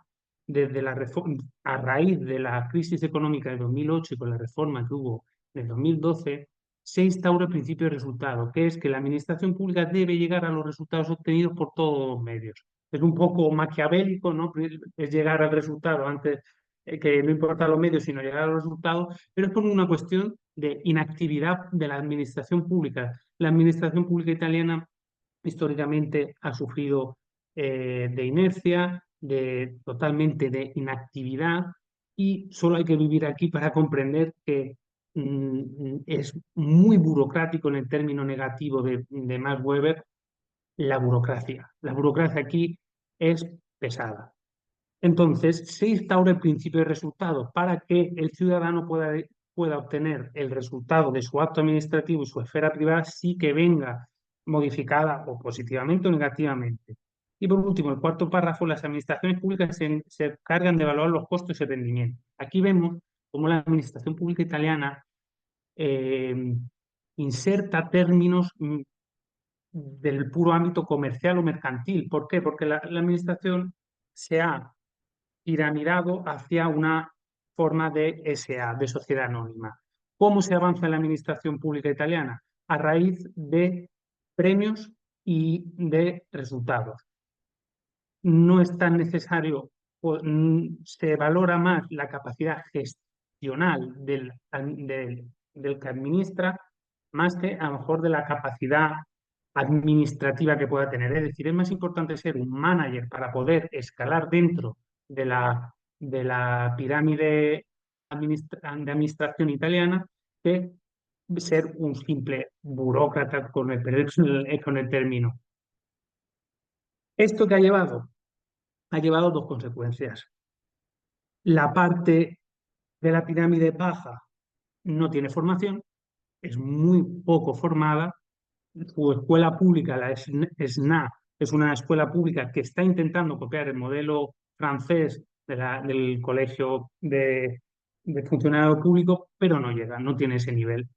a raíz de la crisis económica de 2008 y con la reforma que hubo en 2012, se instaura el principio de resultado, que es que la administración pública debe llegar a los resultados obtenidos por todos los medios. Es un poco maquiavélico, ¿no? Es llegar al resultado antes, que no importa los medios, sino llegar al resultado, pero es por una cuestión de inactividad de la administración pública. La administración pública italiana históricamente ha sufrido de inercia, totalmente de inactividad, y solo hay que vivir aquí para comprender que es muy burocrático en el término negativo de Max Weber, la burocracia. La burocracia aquí es pesada. Entonces, se instaura el principio de resultado para que el ciudadano pueda obtener el resultado de su acto administrativo y su esfera privada, sí que venga modificada o positivamente o negativamente. Y por último, el cuarto párrafo, las administraciones públicas se cargan de evaluar los costos y rendimiento. Aquí vemos cómo la administración pública italiana eh, inserta términos del puro ámbito comercial o mercantil. ¿Por qué? Porque la administración se ha piramidado hacia una forma de SA, de sociedad anónima. ¿Cómo se avanza en la administración pública italiana? A raíz de premios y de resultados. No es tan necesario, se valora más la capacidad gestional del que administra, más que a lo mejor de la capacidad administrativa que pueda tener. Es decir, es más importante ser un manager para poder escalar dentro de la pirámide de administración italiana que ser un simple burócrata con el término. ¿Esto que ha llevado? Ha llevado dos consecuencias. La parte de la pirámide baja no tiene formación, es muy poco formada. Su escuela pública, la SNA, es una escuela pública que está intentando copiar el modelo francés del colegio de funcionario público, pero no llega, no tiene ese nivel.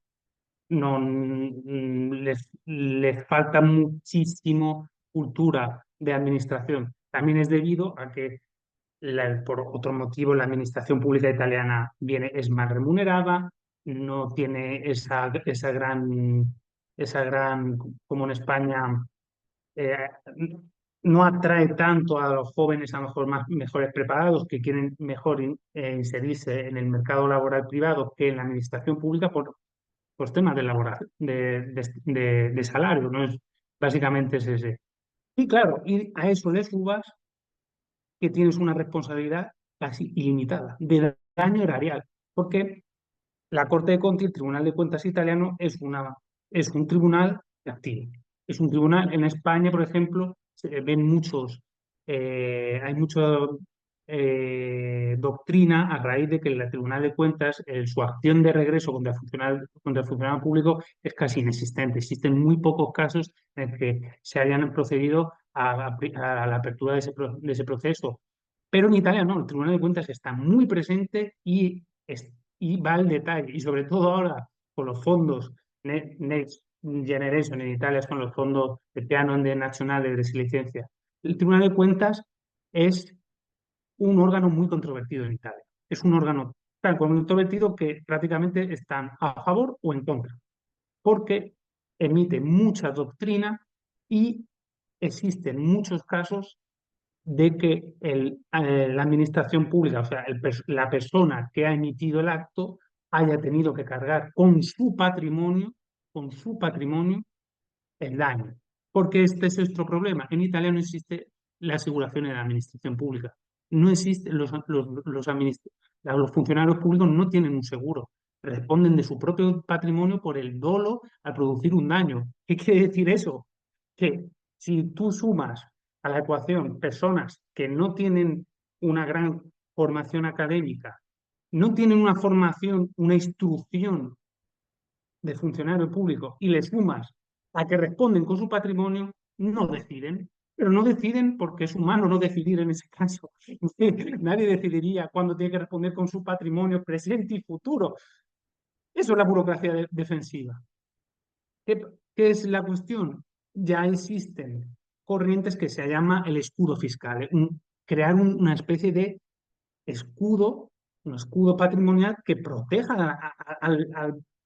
No, les falta muchísimo cultura de administración. También es debido a que por otro motivo la administración pública italiana es más remunerada, no tiene esa gran, como en España, eh, no atrae tanto a los jóvenes a lo mejor mejores preparados que quieren mejor inserirse en el mercado laboral privado que en la administración pública por temas de laboral, de salario, ¿no? Básicamente es ese. Y claro, y a eso le subas que tienes una responsabilidad casi ilimitada de daño erarial, porque la Corte de Conti, el Tribunal de Cuentas italiano, es un tribunal activo. Es un tribunal, en España, por ejemplo, se ven hay mucha doctrina a raíz de que el Tribunal de Cuentas, su acción de regreso contra el funcionario público es casi inexistente. Existen muy pocos casos en que se hayan procedido a la apertura de ese proceso. Pero en Italia no, el Tribunal de Cuentas está muy presente y va al detalle. Y sobre todo ahora con los fondos Next Generation en Italia, con los fondos de Piano Nacional de Resiliencia. El Tribunal de Cuentas es un órgano muy controvertido en Italia. Es un órgano tan controvertido que prácticamente están a favor o en contra, porque emite mucha doctrina y existen muchos casos de que la administración pública, o sea, la persona que ha emitido el acto, haya tenido que cargar con su patrimonio, el daño. Porque este es nuestro problema. En Italia no existe la aseguración en la administración pública. No existe, los funcionarios públicos no tienen un seguro. Responden de su propio patrimonio por el dolo al producir un daño. ¿Qué quiere decir eso? Que si tú sumas a la ecuación personas que no tienen una gran formación académica, no tienen una formación, una instrucción de funcionario público y le sumas a que responden con su patrimonio, no deciden. pero no deciden porque es humano no decidir en ese caso. Nadie decidiría cuándo tiene que responder con su patrimonio presente y futuro. Eso es la burocracia defensiva. ¿Qué es la cuestión? Ya existen corrientes que se llama el escudo fiscal, crear una especie de escudo, un escudo patrimonial que proteja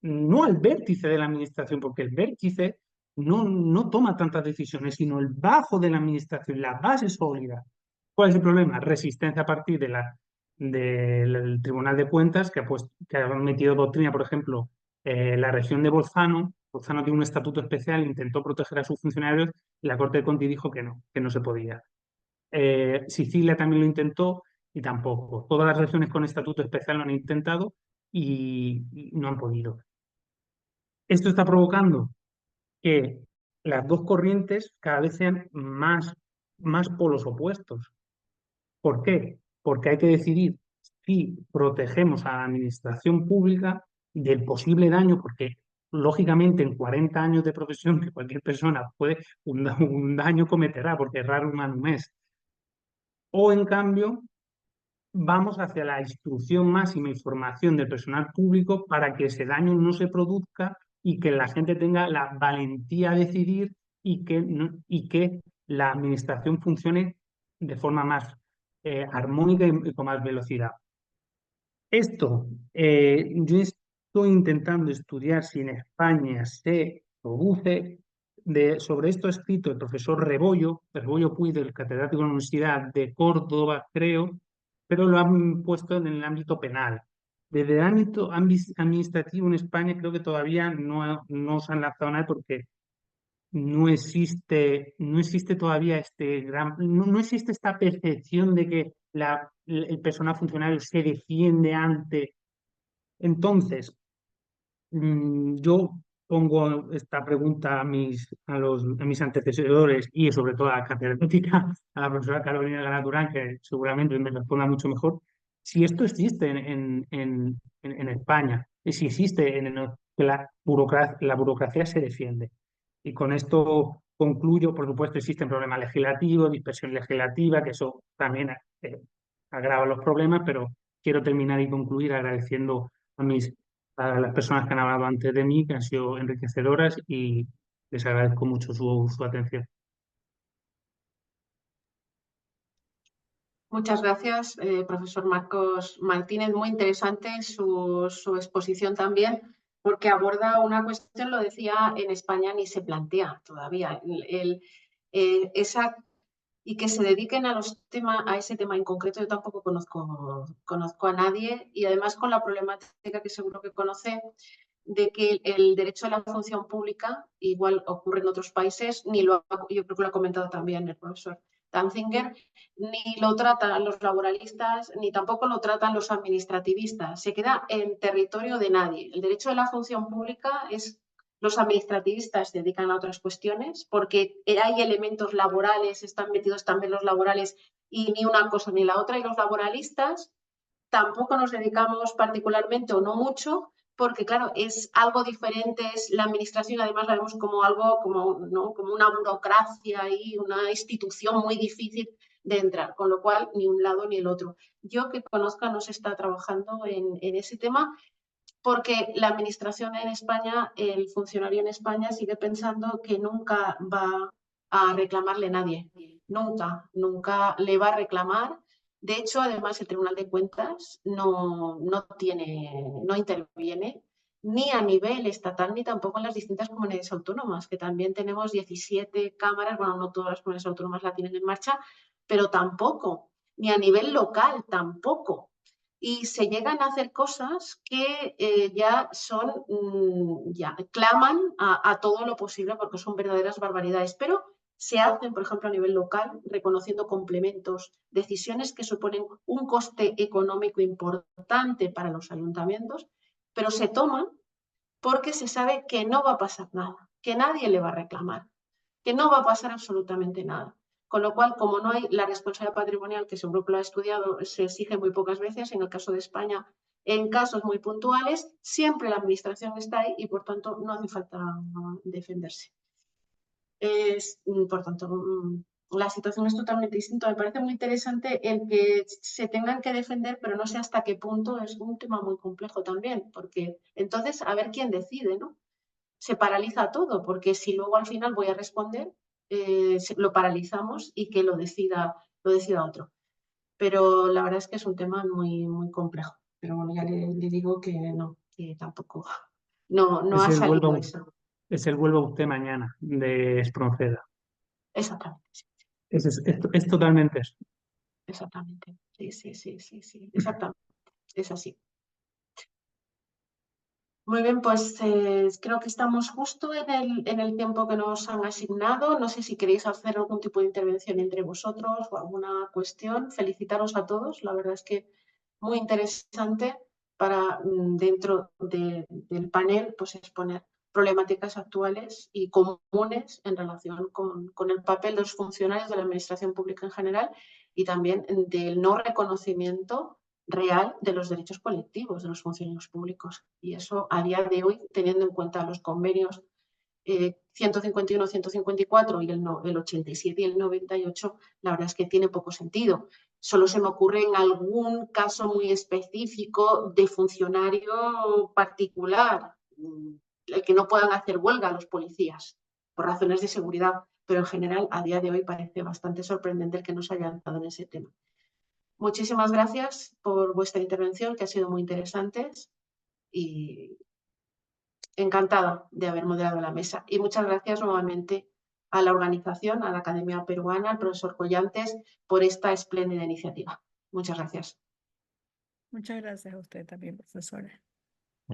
no al vértice de la administración, porque el vértice no toma tantas decisiones, sino el bajo de la administración, la base sólida. ¿Cuál es el problema? Resistencia a partir del Tribunal de Cuentas, que ha metido doctrina, por ejemplo, la región de Bolzano. Bolzano tiene un estatuto especial, intentó proteger a sus funcionarios y la Corte de Conti dijo que no se podía. Sicilia también lo intentó y tampoco. Todas las regiones con estatuto especial lo han intentado y no han podido. Esto está provocando que las dos corrientes cada vez sean más polos opuestos. ¿Por qué? Porque hay que decidir si protegemos a la administración pública del posible daño, porque lógicamente en 40 años de profesión que cualquier persona un daño cometerá, porque errar humano es. O en cambio, vamos hacia la instrucción máxima y formación del personal público para que ese daño no se produzca y que la gente tenga la valentía a decidir y que la administración funcione de forma más armónica y con más velocidad. Yo estoy intentando estudiar si en España se produce. Sobre esto ha escrito el profesor Rebollo Puy, del catedrático de la Universidad de Córdoba, creo, pero lo han puesto en el ámbito penal. Desde el ámbito administrativo en España creo que todavía no se han lanzado nada porque no existe todavía no existe esta percepción de que el personal funcionario se defiende ante. Entonces, yo pongo esta pregunta a mis antecesores y sobre todo a la catedrática, a la profesora Carolina Gala Durán, que seguramente me responda mucho mejor, si esto existe en España, y si existe que la burocracia se defiende. Y con esto concluyo. Por supuesto, existen problemas legislativos, dispersión legislativa, que eso también agrava los problemas, pero quiero terminar y concluir agradeciendo a las personas que han hablado antes de mí, que han sido enriquecedoras, y les agradezco mucho su atención. Muchas gracias, profesor Marcos Martínez. Muy interesante su exposición también, porque aborda una cuestión, lo decía, en España ni se plantea todavía. Y que se dediquen a ese tema en concreto, yo tampoco conozco a nadie, y además con la problemática que seguro que conoce de que el derecho a la función pública, igual ocurre en otros países, yo creo que lo ha comentado también el profesor Danzinger, ni lo tratan los laboralistas, ni tampoco lo tratan los administrativistas. Se queda en territorio de nadie. El derecho a la función pública los administrativistas se dedican a otras cuestiones porque hay elementos laborales, están metidos también los laborales y ni una cosa ni la otra. Y los laboralistas tampoco nos dedicamos particularmente o no mucho, porque claro, es algo diferente, es la administración, además la vemos como algo, ¿no? Como una burocracia y una institución muy difícil de entrar, con lo cual ni un lado ni el otro. Yo que conozca no se está trabajando en ese tema, porque la administración en España, el funcionario en España sigue pensando que nunca va a reclamarle nadie, nunca le va a reclamar. De hecho, además, el Tribunal de Cuentas no interviene ni a nivel estatal ni tampoco en las distintas comunidades autónomas, que también tenemos 17 cámaras, bueno, no todas las comunidades autónomas la tienen en marcha, pero tampoco, ni a nivel local tampoco. Y se llegan a hacer cosas que ya claman a todo lo posible porque son verdaderas barbaridades, pero se hacen, por ejemplo, a nivel local, reconociendo complementos, decisiones que suponen un coste económico importante para los ayuntamientos, pero se toman porque se sabe que no va a pasar nada, que nadie le va a reclamar, que no va a pasar absolutamente nada. Con lo cual, como no hay la responsabilidad patrimonial, que seguro que lo ha estudiado, se exige muy pocas veces, en el caso de España, en casos muy puntuales, siempre la administración está ahí y, por tanto, no hace falta defenderse. Por tanto, la situación es totalmente distinta. Me parece muy interesante el que se tengan que defender, pero no sé hasta qué punto. Es un tema muy complejo también, porque entonces a ver quién decide, ¿no? Se paraliza todo, porque si luego al final voy a responder, lo paralizamos y que lo decida otro. Pero la verdad es que es un tema muy, muy complejo. Pero bueno, ya le digo que no, que tampoco, no Es ha el salido eso. es el vuelva usted mañana de Espronceda. Exactamente, sí, Es totalmente eso. exactamente. Sí, exactamente. Es así. Muy bien, pues creo que estamos justo en el tiempo que nos han asignado. No sé si queréis hacer algún tipo de intervención entre vosotros o alguna cuestión. Felicitaros a todos. La verdad es que muy interesante para dentro del panel pues exponer problemáticas actuales y comunes en relación con el papel de los funcionarios de la administración pública en general y también del no reconocimiento real de los derechos colectivos de los funcionarios públicos. Y eso a día de hoy, teniendo en cuenta los convenios 151, 154 y el 87 y el 98, la verdad es que tiene poco sentido. Solo se me ocurre en algún caso muy específico de funcionario particular, el que no puedan hacer huelga los policías por razones de seguridad, pero en general a día de hoy parece bastante sorprendente el que no se haya avanzado en ese tema. Muchísimas gracias por vuestra intervención, que ha sido muy interesante y encantada de haber moderado la mesa. Y muchas gracias nuevamente a la organización, a la Academia Peruana, al profesor Collantes, por esta espléndida iniciativa. Muchas gracias. Muchas gracias a usted también, profesora.